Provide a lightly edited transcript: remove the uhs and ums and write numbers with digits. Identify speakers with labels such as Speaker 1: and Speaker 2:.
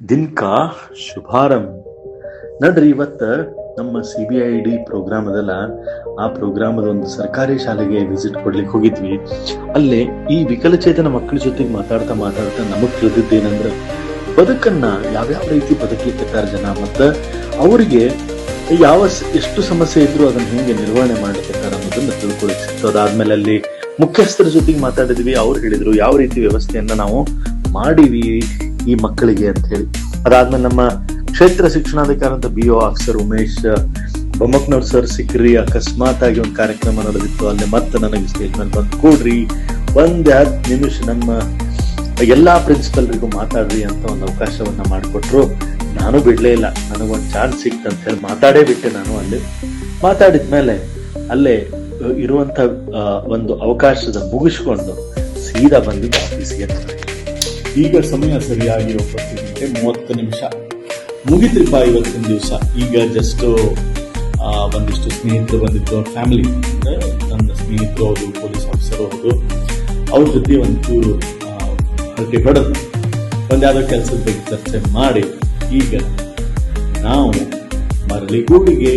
Speaker 1: ದಿನಕ ಶುಭಾರಂಭ ನಡ್ರಿ. ಇವತ್ತ ನಮ್ಮ CBID ಪ್ರೋಗ್ರಾಮ್ ಅದಲ್ಲ, ಆ ಪ್ರೋಗ್ರಾಮದ ಒಂದು ಸರ್ಕಾರಿ ಶಾಲೆಗೆ ವಿಸಿಟ್ ಕೊಡ್ಲಿಕ್ಕೆ ಹೋಗಿದ್ವಿ. ಅಲ್ಲೇ ಈ ವಿಕಲಚೇತನ ಮಕ್ಕಳ ಜೊತೆಗೆ ಮಾತಾಡ್ತಾ ನಮಗ್ ತಿಳಿದಿದ್ದೇನಂದ್ರ ಬದುಕನ್ನ ಯಾವ್ಯಾವ ರೀತಿ ಬದುಕಲಿಕ್ಕೆ ಜನ, ಮತ್ತ ಅವರಿಗೆ ಎಷ್ಟು ಸಮಸ್ಯೆ ಇದ್ರು ಅದನ್ನ ಹೆಂಗೆ ನಿರ್ವಹಣೆ ಮಾಡ್ಲಿಕ್ಕೆ ಅನ್ನೋದನ್ನ ತಿಳ್ಕೊಳಕ್ ಸಿಕ್ತು. ಅದಾದ್ಮೇಲೆ ಅಲ್ಲಿ ಮುಖ್ಯಸ್ಥರ ಜೊತೆಗೆ ಮಾತಾಡಿದ್ವಿ. ಅವ್ರು ಹೇಳಿದ್ರು ಯಾವ ರೀತಿ ವ್ಯವಸ್ಥೆಯನ್ನ ನಾವು ಮಾಡಿವಿ ಈ ಮಕ್ಕಳಿಗೆ ಅಂತ ಹೇಳಿ. ಅದಾದ್ಮೇಲೆ ನಮ್ಮ ಕ್ಷೇತ್ರ ಶಿಕ್ಷಣಾಧಿಕಾರಿ ಅಂತ BO ಆಫೀಸರ್ ಉಮೇಶ್ ಬೊಮ್ಮಕ್ನವ್ರ ಸರ್ ಸಿಕ್ಕ್ರಿ. ಅಕಸ್ಮಾತ್ ಆಗಿ ಒಂದು ಕಾರ್ಯಕ್ರಮ ನಡೆದಿತ್ತು. ಅಲ್ಲಿ ಮತ್ತೆ ನನಗೆ ಸ್ಟೇಜ್ ಮೇಲೆ ಬಂದು ಕೂಡ್ರಿ, 10 ನಿಮಿಷ ನಮ್ಮ ಎಲ್ಲಾ ಪ್ರಿನ್ಸಿಪಲ್ರಿಗೂ ಮಾತಾಡ್ರಿ ಅಂತ ಒಂದು ಅವಕಾಶವನ್ನ ಮಾಡಿಕೊಟ್ರು. ನಾನು ಬಿಡ್ಲೇ ಇಲ್ಲ, ನನಗೊಂದು ಚಾನ್ಸ್ ಸಿಕ್ತು ಅಂತ ಹೇಳಿ ಮಾತಾಡೇ ಬಿಟ್ಟೆ. ನಾನು ಅಲ್ಲಿ ಮಾತಾಡಿದ್ಮೇಲೆ ಅಲ್ಲೇ ಇರುವಂತ ಒಂದು ಅವಕಾಶದ ಮುಗಿಸ್ಕೊಂಡು ಸೀದಾ ಬಂದಿದ್ದು ಆಫೀಸ್ಗೆ. ಈಗ ಸಮಯ ಸರಿಯಾಗಿ 9:30 ಮುಗಿತ್ರಿಪ್ಪ ಇವತ್ತಿನ ದಿವಸ. ಈಗ ಜಸ್ಟ್ ಒಂದಿಷ್ಟು ಸ್ನೇಹಿತರು ಬಂದಿದ್ದು, ಫ್ಯಾಮಿಲಿ, ನನ್ನ ಸ್ನೇಹಿತರು ಹೌದು, ಪೊಲೀಸ್ ಆಫೀಸರ್ ಹೌದು, ಅವ್ರ ಜೊತೆ ಒಂಚೂರು ಹರಟೆ ಹೊಡೆದು ಒಂದ್ಯಾವುದೋ ಕೆಲಸದ ಬಗ್ಗೆ ಚರ್ಚೆ ಮಾಡಿ ಈಗ ನಾವು ಮರಳಿಗೂಡಿಗೆ